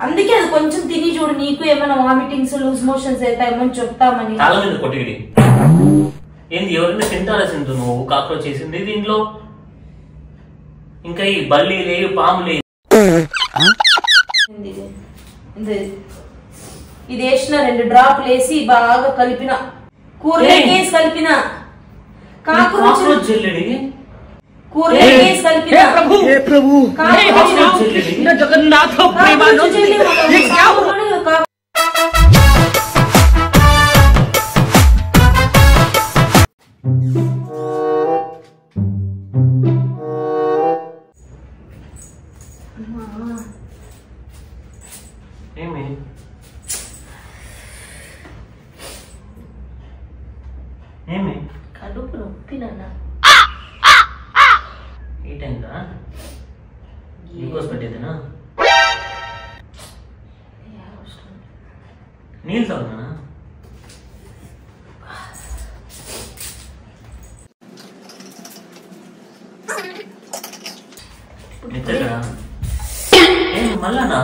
అందుకే అది కొంచెం తిని చూడు, నీకు ఏమైనా వామిటింగ్స్ లూజ్ మోషన్స్ అవుతాయేమో చెప్తామని. ఏంది ఎవరైనా తింటారా తింటు నువ్వు కాక్రోచ్ చేసింది దీంట్లో? ఇంకా ఈ బల్లి లేదు పాము లేదు. ఇది వేసిన 2 డ్రాప్లు వేసి బాగా కలిపిన, కూరకేసి కలిపిన, కాక్రోచ్ కూరకేసి కలిపిన. జగన్నాథ కడుపు నొప్పి నాన్న. ఈ టైందా గ్లూకోజ్ పెట్టేదినా? నీళ్ళు తాగునా? మళ్ళానా?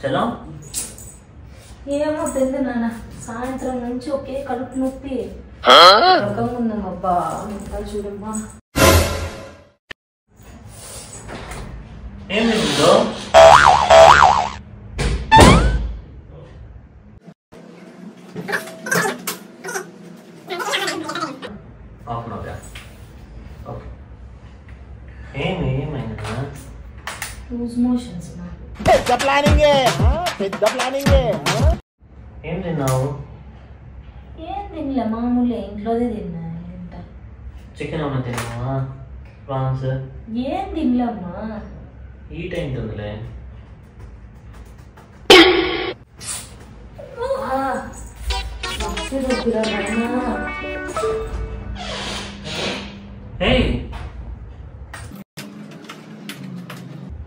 చలో ఏమో తెలియదు నాన్న, సాయంత్రం నుంచి ఒకే కడుపు నొప్పి రకంగా ఉందమ్మబ్బా. చూడమ్మా ఏమిందో ఏమైనా లూజ్ మోషన్స్. పెద్ద ప్లానింగ్ ఏం తిన్నావు? ఏం తినలే, మామూలే ఇంట్లోదే తిన్నా. చికెన్ ఏమన్నా తిన్నావా? ప్రాన్స్ ఏం తినలేమ్మా. ఈ టైం తిందిలే.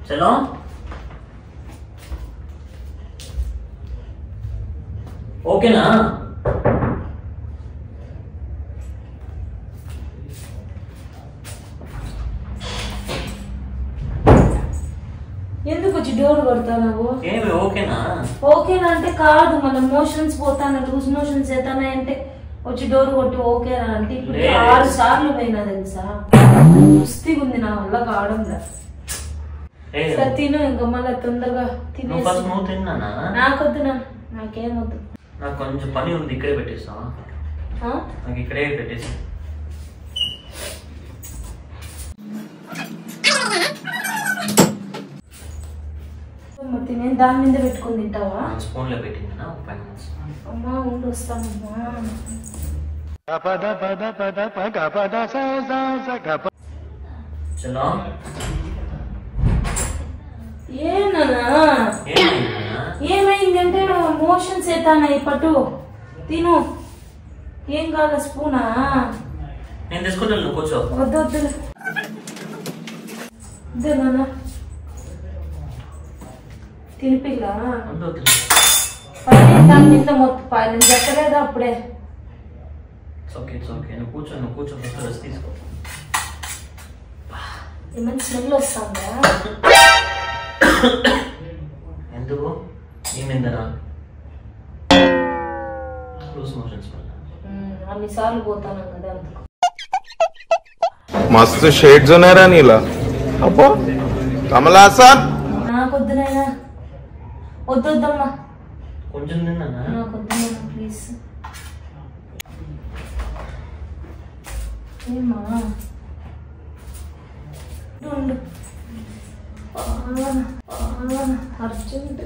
చలో ఓకేనా? ఎందుకు వచ్చి డోర్ కొడతావు? ఏమి ఓకేనా? ఓకేనా అంటే కాదు, మన మోషన్స్ పోతాను, లూజ్ మోషన్స్ అవుతాయి అంటే వచ్చి డోర్ కొట్టి ఓకేనా అంటే ఇప్పుడు 6 సార్లు పోయినా తెలుసా. పుస్తిగా ఉంది, నా వల్ల కావడంలా. తిను ఇంకా మళ్ళీ తొందరగా తినేసి. నాకొద్దు, నాకేమొద్దు. నాకు కొంచెం పని ఉంది, ఇక్కడే పెట్టేస్తా. నాకు ఇక్కడే పెట్టేసి. నేను దాని మీద పెట్టుకుని తింటావా? స్పూన్ లో పెట్టిందా? అమ్మా ఉండి వస్తానమ్మా. చలో ఏమైందంటే మోషన్స్ అవుతాయి పట్టు. తిను, ఏం కాదు. స్పూనా? నేను తీసుకుంటాను, కూర్చో. వద్దు వద్దు నాన్న, తినిపిల్లా దాని మీద మొత్తం నేను చెప్పలేదా అప్పుడే? నువ్వు కూర్చో రెస్ట్ తీసుకో. ఏమైనా స్మెల్ వస్తుందా? ఎందుకు? ఏమైందరా? లూజ్ మోషన్స్ వల్ల అన్నిసార్లు పోతాను కదా, అందుకు. మస్తు షేడ్స్ ఉన్నారా నీలా? అబ్బో కమలాసన్. నాకొద్దునైనా, వద్దొద్దమ్మా. కొంచెం తిన్నా. నాకొద్దు ప్లీజ్. ఏమా ఉండు, అర్జెంట్.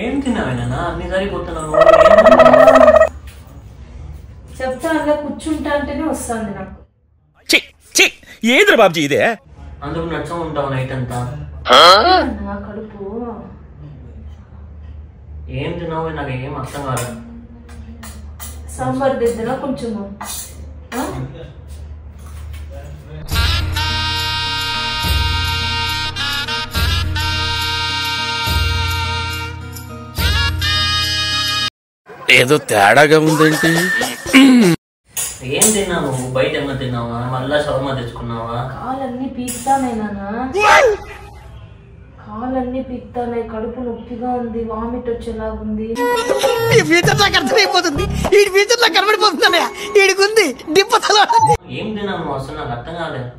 ఏం తిన్నావేనా? అన్ని సరిపోతున్నావు. చెప్తా అలా కూర్చుంటా అంటేనే వస్తుంది నాకు. ఏద్రా బాబ్జీ ఇదే? అందుకు నచ్చ ఉంటావు నైట్ అంతా. నా కడుపు ఏం తిన్నావు? నాకు ఏం అర్థం కాదు. సాంబార్ దిద్దునా కొంచెము? ఏదో తేడాగా ఉందేంటి? ఏం తిన్నావు? బయట ఏమన్నా తిన్నావా? మళ్ళా షవర్మా తెచ్చుకున్నావా? కాలన్నీ పీకుతానేనా? కాలన్నీ పీకుతానే, కడుపు నొప్పిగా ఉంది, వామిట్ వచ్చేలాగుంది. ఈ ఫ్యూచర్ నాకు అర్థమైపోతుంది. ఈ ఫ్యూచర్ నాకు కనబడిపోతుందనే ఈడికుంది దిప్పతల. ఏం తిన్నావు అసలు? నాకు అర్థం కాలేదు.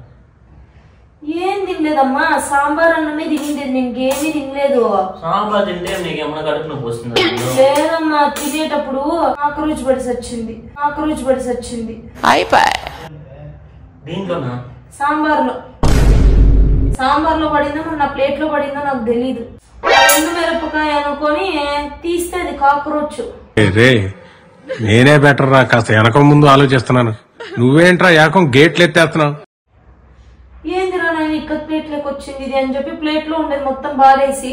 ఏం తినలేదమ్మా, సాంబార్ అన్నమే తినేది, ఇంకేమీ తినలేదు. సాంబార్ తింటే నీకు ఏమన్నా కడుపు నొప్పి వస్తుంది? లేదమ్మా, తినేటప్పుడు కాకరోచ్ పడిసి వచ్చింది. దీంట్లోనా? సాంబార్లో పడిందో మరి నా ప్లేట్ లో పడిందో నాకు తెలీదు. ఎండు మిరపకాయ అనుకొని తీస్తే అది కాకరోచ్. రే నేనే బెటర్ రా, కాస్త వెనక ముందు ఆలోచిస్తున్నాను. నువ్వేంట్రా ఏకం గేట్లు ఎత్తేస్తున్నావు? ఏందిరా నేను ఇక్కడ ప్లేట్ లోకి వచ్చింది ఇది అని చెప్పి ప్లేట్ లో ఉండేది మొత్తం బారేసి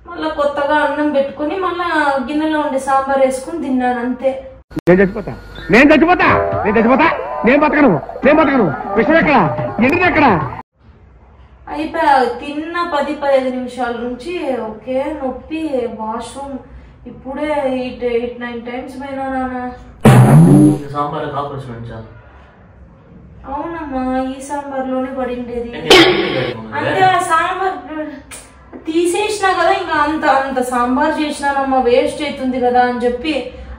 మళ్ళా కొత్తగా అన్నం పెట్టుకుని మళ్ళా గిన్నెలో ఉండే సాంబార్ వేసుకుని తిన్నాను అంతే. నేను చచ్చిపోతా నేను బతకను విషయం ఎక్కడ ఎండిది ఎక్కడ? అయిపోయా తిన్న 10-15 నిమిషాల నుంచి ఓకే నొప్పి, వాష్రూమ్ ఇప్పుడే 8-9 టైమ్స్ పోయినా నాన్న. సాంబార్ కాకరోచ్ నుంచా? అవునమ్మా, ఈ సాంబార్ లోనే పడిండేది. అంటే ఆ సాంబార్ తీసేసినా కదా, ఇంకా అంత సాంబార్ చేసినానమ్మా, వేస్ట్ అవుతుంది కదా అని చెప్పి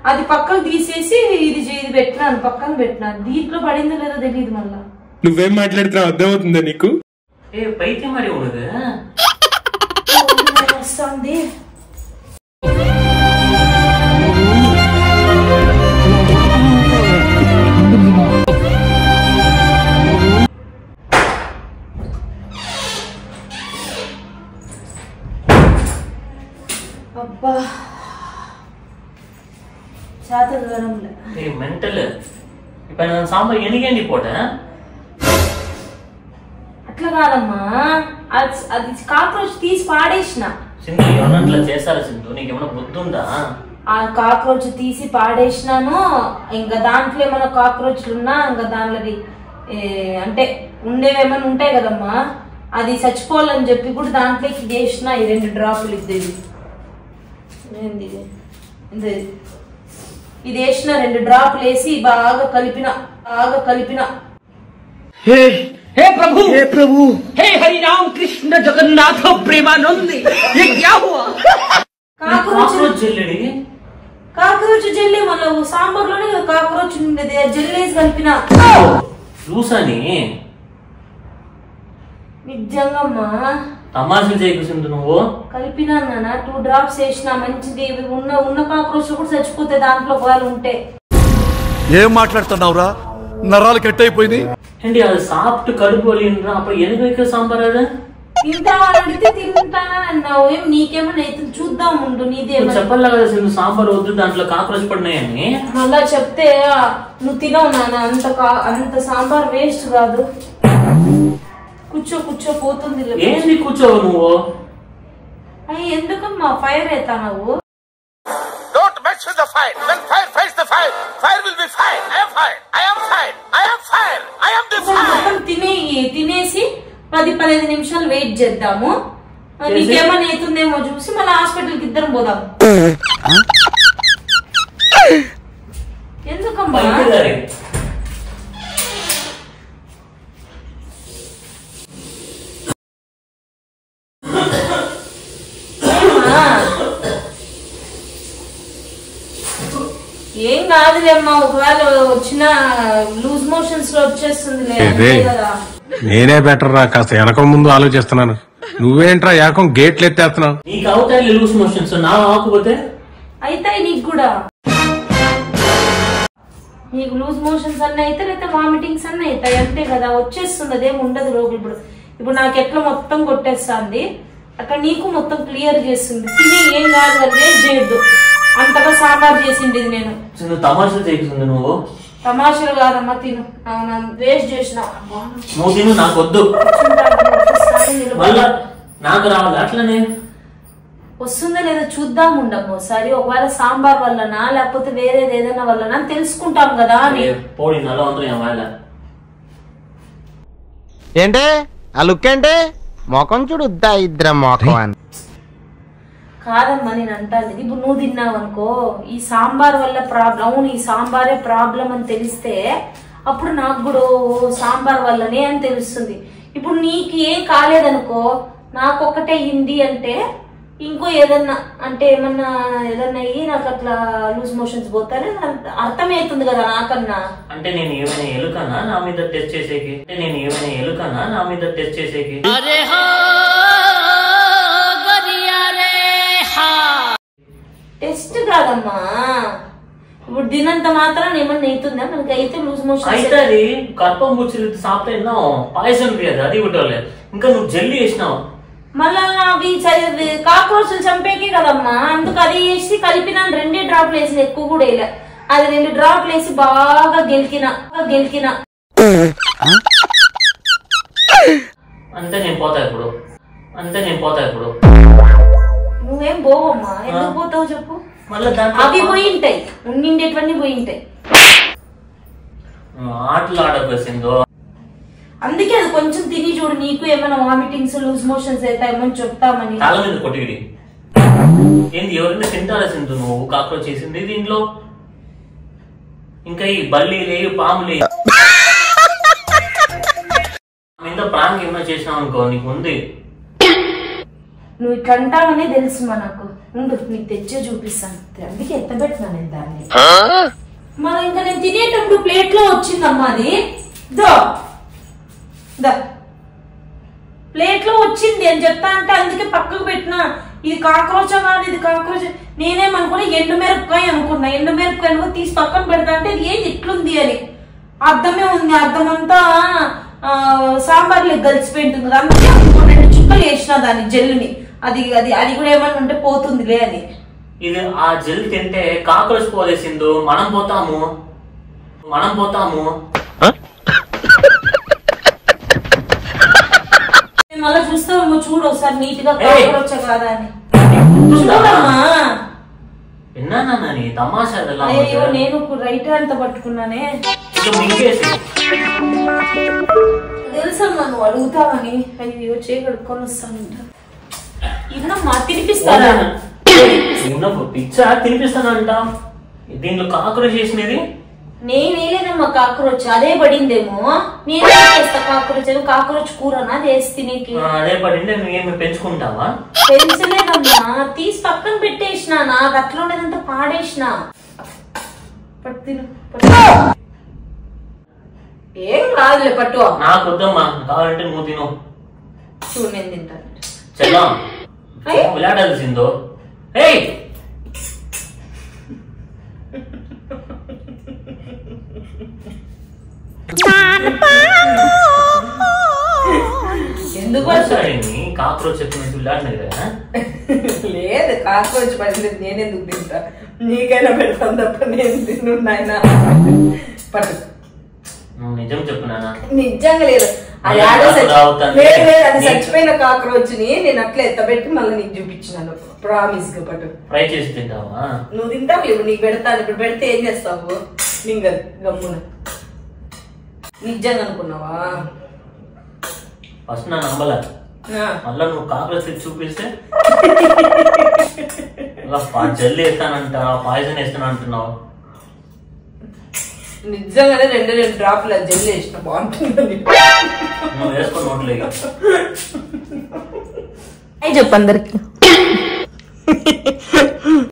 అది పక్కకు తీసేసి ఇది పెట్టినాను, పక్కన పెట్టినాను. దీంట్లో పడిందో లేదో తెలియదు. మళ్ళా నువ్వేం మాట్లాడుతున్నావు అర్థమవుతుందా నీకు? ఏ పైకి మరి ఉన్నది వస్తుంది. అబ్బా మెంటల్. ఇప్పుడు సాంబార్ ఎనిగండి పోట అట్లా కాదమ్మా, అది కాక్రోచ్ తీసి పాడేసిన. సింధు ఏమన్నా చేస్తారా? సింధు నీకేమన్నా బుద్ధుందా? ఆ కాక్రోచ్ తీసి పాడేసినాను. ఇంకా దాంట్లో ఏమైనా కాక్రోచ్లు ఉన్నా ఇంకా దాంట్లోది అంటే ఉండేవేమైనా ఉంటాయి కదమ్మా, అది చచ్చిపోవాలని చెప్పి కూడా దాంట్లోకి వేసిన ఈ 2 డ్రాపులు. ఇది వేసిన 2 డ్రాపులు వేసి బాగా కలిపిన. हे प्रभु हे हरि राम कृष्ण जगन्नाथ प्रेमानंद ये क्या हुआ? కాకరోచ్ జెల్లీ మళ్ళీ సాంబార్ లోనే కాకరోచ్ ఉండేది, జెల్లేసి కలిపిన. చూసాని నిజంగమ్మా తమాషలు చేయకు సింధు. నువ్వు కలిపినా నాన్న, 2 డ్రాప్స్ వేసిన మంచిది. ఉన్న కాకరోచ్ కూడా చచ్చిపోతే దాంట్లో ఒకవేళ ఉంటే. ఏం మాట్లాడుతున్నావురా? నరాలు కట్ అయిపోయింది ఏంటి? అది సాఫ్ట్ కడుపు వలిండ్రా, అప్పుడు ఎందుకు సాంబార్ అదే తింటావా అడిగితే తింటానా అన్నావు. ఏం నీకేమన్నా అయితే చూద్దాం ఉండు. నీదేమో చెప్పాలి కదా సింధు, సాంబార్ వద్దు దాంట్లో కాకరోచ్ పడినాయని. మళ్ళా చెప్తే నువ్వు తినవు నాన్న, అంత సాంబార్ వేస్ట్ కాదు. కూర్చో పోతుంది. ఏంటి కూర్చోవు నువ్వు? అయ్యి ఎందుకమ్మా ఫైర్ అవుతా నువ్వు? Don't mess with the fire. When fire fights the fire, fire will be fire. I am fire. I am fire. I am fire. I am the fire. మొత్తం తినేసి 10-15 నిమిషాలు వెయిట్ చేద్దాము. నీకేమన్నా అవుతుందేమో చూసి మళ్ళీ హాస్పిటల్కి ఇద్దరం పోదాం. ఎందుకమ్మా? ఏం కాదులేమ్మా, ఒకవేళ వచ్చిన లూజ్ మోషన్స్ లో వచ్చేస్తుంది కదా. నేనే బెటర్ రా, కాస్త వెనక ముందు ఆలోచిస్తున్నాను. నువ్వేంట్రా ఏకం గేట్లు ఎత్తేస్తున్నావు? నీకు అవుతాయి లూజ్ మోషన్స్, నా ఆకపోతే అవుతాయి నీకు కూడా. నీకు లూజ్ మోషన్స్ అన్నీ అయితే లేకపోతే వామిటింగ్స్ అన్నీ అవుతాయి అంతే కదా. వచ్చేస్తుంది, అదేం ఉండదు రోగి. ఇప్పుడు నాకు ఎట్లా మొత్తం కొట్టేస్తుంది, అక్కడ నీకు మొత్తం క్లియర్ చేస్తుంది. తిని ఏం కాదు కదా, వేస్ట్ చేయొద్దు. అంతగా సాంబార్ చేసింది నేను. తమాషా చేసింది నువ్వు. తమాషలు కాదమ్మా, తిను. వేస్ట్ చేసిన నువ్వు తిను, నాకు వద్దు. నాకు రావాలి అట్లనే. వస్తుందో లేదో చూద్దాం ఉండము ఒకసారి. ఒకవేళ సాంబార్ వల్లనా లేకపోతే వేరేది ఏదైనా వల్లనా తెలుసుకుంటాం కదా అని. పోడి నలో వాళ్ళ ఏంటే ఆ లుక్ ఏంటే? మొఖం చూడు, ఇద్దరం మొఖం అని. కాదమ్మా నేను అంటాను, ఇప్పుడు నువ్వు తిన్నావు అనుకో ఈ సాంబార్ వల్ల ప్రాబ్లం, అవును ఈ సాంబారే ప్రాబ్లం అని తెలిస్తే అప్పుడు నాకు కూడా సాంబార్ వల్లనే అని తెలుస్తుంది. ఇప్పుడు నీకు ఏం కాలేదనుకో, నాకు ఒక్కటే హిందీ అంటే ఇంకో ఏదన్నా అంటే ఏదన్నా అయ్యి నాకు అట్లా లూజ్ మోషన్స్ పోతానే అర్థమవుతుంది కదా నాకన్నా. అంటే నేను ఏమైనా ఎలుకనా నా మీద టెస్ట్ చేసేకి? టెస్ట్ కాదమ్మా, ఇప్పుడు తినంత మాత్రం ఏమన్నా అవుతుందా? మనకి అయితే లూజ్ మోషన్ అయితే అది కర్పం ముచ్చి సాப்பிட்டா என்ன పాయిజన్ అది అది విటోలే. ఇంకా నువ్వు జెల్లీ వేసినావు, మళ్ళా అవి కాక్రోచ్లు చంపేకే కదమ్మా, అందుకు అది వేసి కలిపిన 2 డ్రాప్లు వేసిన, ఎక్కువ కూడా వేయలే. అది 2 డ్రాప్లు వేసి బాగా గెలికిన అంతే నేను పోతా ఇప్పుడు. నువ్వేం పోవమ్మా, ఎందుకు పోతావు చెప్పు? మళ్ళీ అవి పోయి ఉంటాయి, ఉండిండేటివన్నీ పోయి ఉంటాయి. ఆటలు ఆడకొచ్చిందో అందుకే అది కొంచెం తిని చూడు, నీకు ఏమైనా వామిటింగ్స్ లూజ్ మోషన్స్ అవుతాయేమని చెప్తామని. తల మీద కొట్టిడి ఏంది? ఎవరైనా తింటారా సింధు నువ్వు కాక్రోచ్ చేసింది దీంట్లో? ఇంకా ఈ బల్లీలే పాములే మీద ప్రాంక్ ఏమైనా చేసినావు అనుకో నీకు ఉంది. నువ్వు ఇట్లా అంటావనే తెలుసు మా నాకు. ఉండు నీకు తెచ్చే చూపిస్తాను, అందుకే ఎత్తబెట్టినా నేను దాన్ని. మరి ఇంకా నేను తినేటప్పుడు ప్లేట్ లో వచ్చిందమ్మా అది, ప్లేట్ లో వచ్చింది అని చెప్తా అంటే అందుకే పక్కకు పెట్టినా. ఇది కాక్రోచ్ కాదు, ఇది కాక్రోచ్ నేనేమనుకున్నా ఎండుమిరపకాయ అనుకున్నా. ఎండుమిరపకాయ తీసి పక్కన పెడతా అంటే ఇది ఏంది ఇట్లుంది అని అర్థమే ఉంది. అర్థమంతా సాంబార్లో కలిసిపోయింటుంది కదా, అందుకే 2 చుక్కలు వేసిన దాన్ని జెల్లుని. అది అది అది కూడా ఏమన్నా ఉంటే పోతుందిలే అని. ఇది ఆ జెల్ తింటే కాక్రోచ్ పోలేసిందో మనం పోతాము. మళ్ళీ చూస్తావు చూడు ఒకసారి నీట్ గా కాక్రోచ్ కాదా అని చూడమ్మా. విన్నానా నీ తమాషా? అయ్యో నేను రైట్ హ్యాండ్ తో పట్టుకున్నానే, తెలుసమ్మా నువ్వు అడుగుతావని. అయ్యో చేయగడుక్కొని వస్తానంట. ఇన్నమ్మా తినిపిస్తారా? పిచ్చా తినిపిస్తానంట. దీంట్లో కాక్రోచ్ చేసినది నేనేలేదమ్మా కాక్రోచ్, అదే పడిందేమో. నేనే చేస్తా కాక్రోచ్, కాక్రోచ్ కూరనా చేసి తినేకి. అదే పడింది. నువ్వేమి పెంచుకుంటావా? పెంచలేదమ్మా, తీసి పక్కన పెట్టేసిన, నాకు అట్లా ఉండేదంతా పాడేసిన. పట్టు ఏం కాదులే, పట్టు. నాకు వద్దమ్మా, కావాలంటే నువ్వు తిను. చూడు నేను తింటాను. చల్లా విలాడాల్సిందో. ఎందుకు కాక్రోచ్ చెప్పినట్టు విలాడినది కదా? లేదు, కాక్రోచ్ పడింది నేనెందుకు తింటా, నీకైనా పెడతాను తప్ప నేను తిన్ను నాయన. పట్టు. నిజం చెప్పున్నానా? నిజంగా లేదు, అది చచ్చిపోయిన కాక్రోచ్ ని నేను అట్లా ఎత్తబెట్టి మళ్ళీ నీకు చూపించినాను, ప్రామిస్ గా. పట్టు. ఫ్రై చేసి తింటావా? నువ్వు తింటావు, ఇప్పుడు నీకు పెడతాను. ఇప్పుడు పెడితే ఏం చేస్తావు? నింగ గమ్మున నిజంగా అనుకున్నావా? ఫస్ట్ నా నమ్మలా, మళ్ళా నువ్వు కాక్రోచ్ చూపిస్తే జల్లి వేస్తానంట, పాయిజన్ వేస్తానంటున్నావు. నిజంగానే 2 డ్రాప్ల జెల్ వేసిన బాగుంటుంది. నువ్వు వేసుకో నోట్లే. చెప్పు అందరికి.